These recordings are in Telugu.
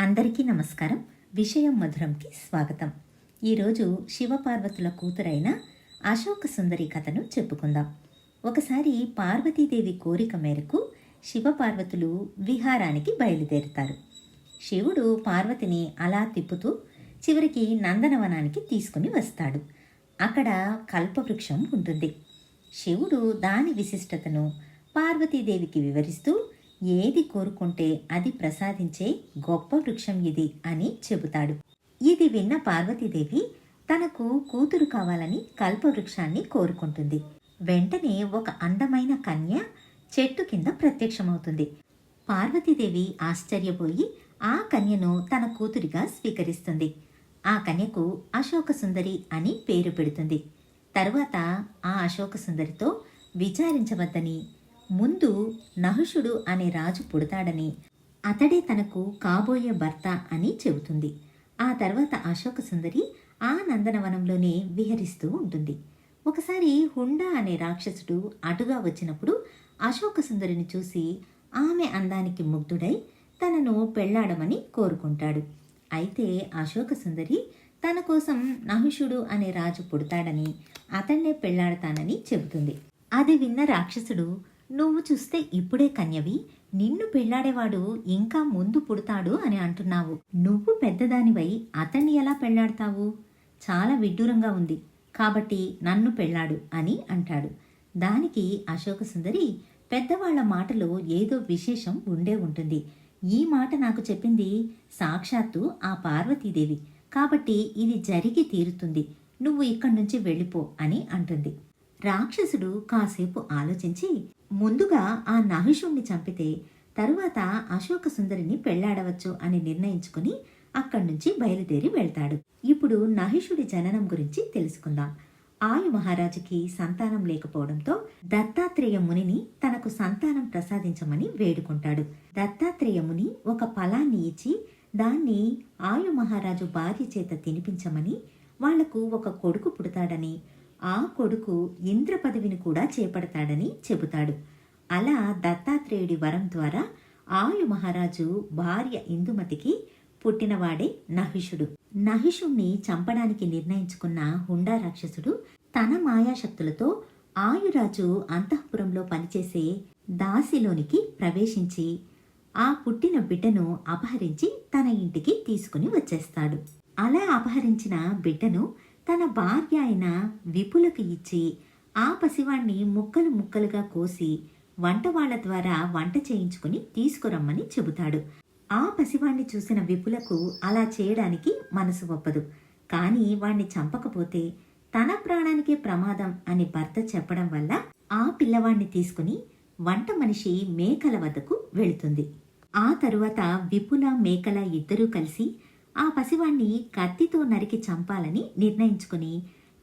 అందరికీ నమస్కారం. విషయం మధురంకి స్వాగతం. ఈరోజు శివపార్వతుల కూతురైన అశోక సుందరి కథను చెప్పుకుందాం. ఒకసారి పార్వతీదేవి కోరిక మేరకు శివపార్వతులు విహారానికి బయలుదేరుతారు. శివుడు పార్వతిని అలా తిప్పుతూ చివరికి నందనవనానికి తీసుకుని వస్తాడు. అక్కడ కల్పవృక్షం ఉంటుంది. శివుడు దాని విశిష్టతను పార్వతీదేవికి వివరిస్తూ ఏది కోరుకుంటే అది ప్రసాదించే గొప్ప వృక్షం ఇది అని చెబుతాడు. ఇది విన్న పార్వతీదేవి తనకు కూతురు కావాలని కల్పవృక్షాన్ని కోరుకుంటుంది. వెంటనే ఒక అందమైన కన్య చెట్టు కింద ప్రత్యక్షమవుతుంది. పార్వతీదేవి ఆశ్చర్యపోయి ఆ కన్యను తన కూతురిగా స్వీకరిస్తుంది. ఆ కన్యకు అశోక సుందరి అని పేరు పెడుతుంది. తరువాత ఆ అశోక సుందరితో విచారించవద్దని, ముందు నహుషుడు అనే రాజు పుడతాడని, అతడే తనకు కాబోయే భర్త అని చెబుతుంది. ఆ తర్వాత అశోక సుందరి ఆ నందనవనంలోనే విహరిస్తూ ఉంటుంది. ఒకసారి హుండా అనే రాక్షసుడు అటుగా వచ్చినప్పుడు అశోక సుందరిని చూసి ఆమె అందానికి ముగ్ధుడై తనను పెళ్లాడమని కోరుకుంటాడు. అయితే అశోక సుందరి తన కోసం నహుషుడు అనే రాజు పుడతాడని, అతన్నే పెళ్లాడతానని చెబుతుంది. అది విన్న రాక్షసుడు, నువ్వు చూస్తే ఇప్పుడే కన్యవి, నిన్ను పెళ్లాడేవాడు ఇంకా ముందు పుడతాడు అని అంటున్నావు. నువ్వు పెద్దదానివై అతన్ని ఎలా పెళ్లాడతావు? చాలా విడ్డూరంగా ఉంది. కాబట్టి నన్ను పెళ్లాడు అని అంటాడు. దానికి అశోక సుందరి, పెద్దవాళ్ల మాటలో ఏదో విశేషం ఉండే ఉంటుంది. ఈ మాట నాకు చెప్పింది సాక్షాత్తు ఆ పార్వతీదేవి. కాబట్టి ఇది జరిగి తీరుతుంది. నువ్వు ఇక్కడి నుంచి వెళ్ళిపో అని అంటుంది. రాక్షసుడు కాసేపు ఆలోచించి, ముందుగా ఆ నహుషుణ్ణి చంపితే తరువాత అశోక సుందరిని పెళ్లాడవచ్చు అని నిర్ణయించుకుని అక్కడి నుంచి బయలుదేరి వెళ్తాడు. ఇప్పుడు నహుషుడి జననం గురించి తెలుసుకుందాం. ఆయు మహారాజుకి సంతానం లేకపోవడంతో దత్తాత్రేయ మునిని తనకు సంతానం ప్రసాదించమని వేడుకుంటాడు. దత్తాత్రేయ ముని ఒక ఫలాన్ని ఇచ్చి దాన్ని ఆయు మహారాజు భార్య చేత తినిపించమని, వాళ్లకు ఒక కొడుకు పుడతాడని, ఆ కొడుకు ఇంద్ర పదవిని కూడా చేపడతాడని చెబుతాడు. అలా దత్తాత్రేయుడి వరం ద్వారా ఆయు మహారాజు భార్య ఇందుమతికి పుట్టినవాడే నహుషుడు. నహుషుణ్ణి చంపడానికి నిర్ణయించుకున్న హుండా రాక్షసుడు తన మాయాశక్తులతో ఆయురాజు అంతఃపురంలో పనిచేసే దాసిలోనికి ప్రవేశించి ఆ పుట్టిన బిడ్డను అపహరించి తన ఇంటికి తీసుకుని వచ్చేస్తాడు. అలా అపహరించిన బిడ్డను తన భార్య అయిన విపులకు ఇచ్చి ఆ పసివాణ్ణి ముక్కలు ముక్కలుగా కోసి వంటవాళ్ల ద్వారా వంట చేయించుకుని తీసుకురమ్మని చెబుతాడు. ఆ పసివాణ్ణి చూసిన విపులకు అలా చేయడానికి మనసు ఒప్పదు. కానీ వాణ్ణి చంపకపోతే తన ప్రాణానికే ప్రమాదం అని భర్త చెప్పడం వల్ల ఆ పిల్లవాణ్ణి తీసుకుని వంట మనిషి మేకల వద్దకు వెళుతుంది. ఆ తరువాత విపుల, మేకల ఇద్దరూ కలిసి ఆ పసివాణ్ణి కత్తితో నరికి చంపాలని నిర్ణయించుకుని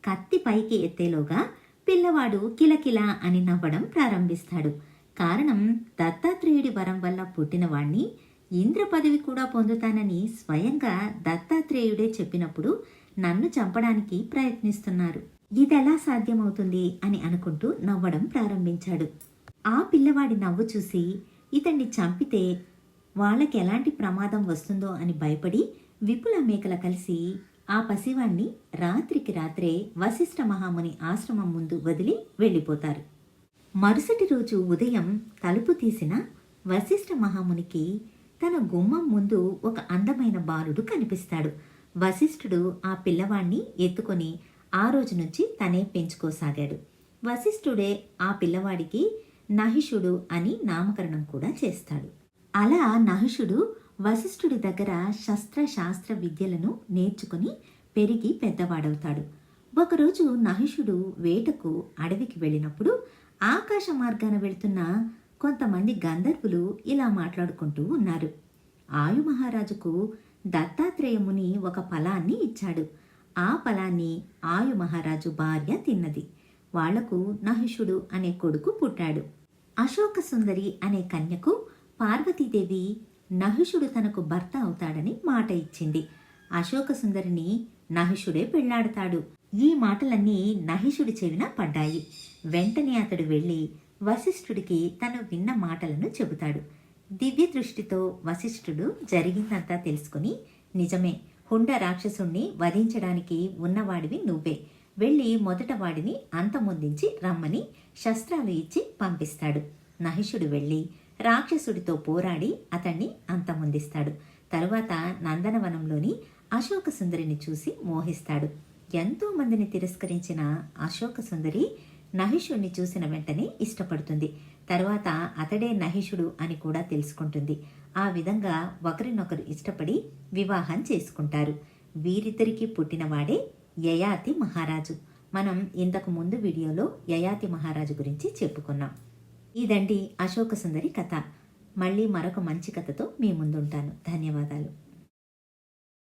కత్తి పైకి ఎత్తేలోగా పిల్లవాడు కిలకిలా అని నవ్వడం ప్రారంభిస్తాడు. కారణం, దత్తాత్రేయుడి వరం వల్ల పుట్టినవాణ్ణి ఇంద్ర పదవి కూడా పొందుతానని స్వయంగా దత్తాత్రేయుడే చెప్పినప్పుడు నన్ను చంపడానికి ప్రయత్నిస్తున్నారు. ఇదెలా సాధ్యమవుతుంది అని అనుకుంటూ నవ్వడం ప్రారంభించాడు. ఆ పిల్లవాడి నవ్వు చూసి ఇతన్ని చంపితే వాళ్ళకి ఎలాంటి ప్రమాదం వస్తుందో అని భయపడి విపుల, మేకల కలిసి ఆ పసివాణ్ణి రాత్రికి రాత్రే వశిష్ఠ మహాముని ఆశ్రమం ముందు వదిలి వెళ్ళిపోతారు. మరుసటి రోజు ఉదయం తలుపు తీసిన వశిష్ఠ మహామునికి తన గుమ్మం ముందు ఒక అందమైన బాలుడు కనిపిస్తాడు. వశిష్ఠుడు ఆ పిల్లవాణ్ణి ఎత్తుకొని ఆ రోజు నుంచి తనే పెంచుకోసాగాడు. వశిష్ఠుడే ఆ పిల్లవాడికి నహుషుడు అని నామకరణం కూడా చేస్తాడు. అలా నహుషుడు వశిష్ఠుడి దగ్గర శస్త్రశాస్త్ర విద్యలను నేర్చుకుని పెరిగి పెద్దవాడవుతాడు. ఒకరోజు నహుషుడు వేటకు అడవికి వెళ్ళినప్పుడు ఆకాశ మార్గాన వెళుతున్న కొంతమంది గంధర్వులు ఇలా మాట్లాడుకుంటూ ఉన్నారు. ఆయు మహారాజుకు దత్తాత్రేయ ముని ఒక ఫలాన్ని ఇచ్చాడు. ఆ ఫలాన్ని ఆయు మహారాజు భార్య తిన్నది. వాళ్లకు నహుషుడు అనే కొడుకు పుట్టాడు. అశోక సుందరి అనే కన్యకు పార్వతీదేవి నహుషుడు తనకు భర్త అవుతాడని మాట ఇచ్చింది. అశోక సుందరిని నహుషుడే పెళ్లాడతాడు. ఈ మాటలన్నీ నహుషుడి చెవిన పడ్డాయి. వెంటనే అతడు వెళ్ళి వశిష్ఠుడికి తను విన్న మాటలను చెబుతాడు. దివ్య దృష్టితో వశిష్ఠుడు జరిగిందంతా తెలుసుకుని, నిజమే, హుండ రాక్షసుణ్ణి వధించడానికి ఉన్నవాడివి నువ్వే, వెళ్ళి మొదట వాడిని అంతమొందించి రమ్మని శస్త్రాలు ఇచ్చి పంపిస్తాడు. నహిషుడు వెళ్ళి రాక్షసుడితో పోరాడి అతన్ని అంతమొందిస్తాడు. తరువాత నందనవనంలోని అశోక సుందరిని చూసి మోహిస్తాడు. ఎంతో మందిని తిరస్కరించిన అశోక సుందరి నహిషుడిని చూసిన వెంటనే ఇష్టపడుతుంది. తరువాత అతడే నహిషుడు అని కూడా తెలుసుకుంటుంది. ఆ విధంగా ఒకరినొకరు ఇష్టపడి వివాహం చేసుకుంటారు. వీరిద్దరికీ పుట్టినవాడే యయాతి మహారాజు. మనం ఇంతకు ముందు వీడియోలో యయాతి మహారాజు గురించి చెప్పుకున్నాం. ఇదండి అశోక సుందరి కథ. మళ్ళీ మరొక మంచి కథతో మీ ముందుంటాను. ధన్యవాదాలు.